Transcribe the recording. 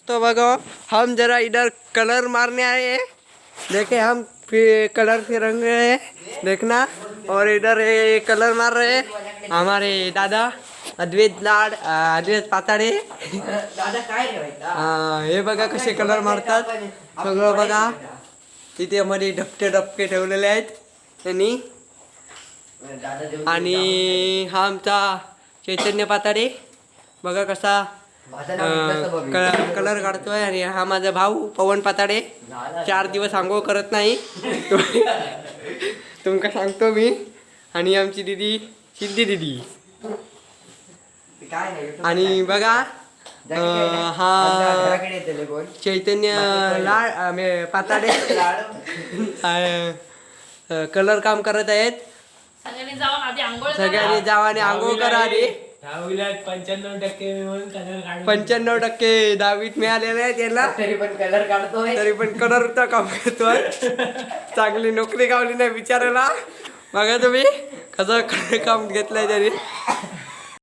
तो बगो हम जरा इधर कलर मारने आए हैं। देखे हम कलर से रंग रहे हैं देखना। और इधर ये कलर मार रहे हैं हमारे दादा अद्वैत अद्वैत पाताडे। दादा काय हे बघा कसे कलर मारतात सगळं बघा। तिथे मध्ये डबके ठेवलेले आहेत त्यांनी। आणि हा आमचा चैतन्य पाताडे बघा कसा कलर काढतोय। आणि हा माझा भाऊ पवन पाताडे 4 दिवस आंघोळ करत नाही तुमका सांगतो मी। आणि आमची दीदी सिद्धी दीदी। आणि बघा हा चैतन्य पाताडे कलर काम करत आहेत। सगळ्यांनी जावा आणि आंघोळ करा आधी। 95% दहावीत मिळालेले आहे त्याला तरी पण कलरचा काम करतोय। चांगली नोकरी गावली नाही बिचारायला। बघा तुम्ही कसं काम घेतलंय त्याने।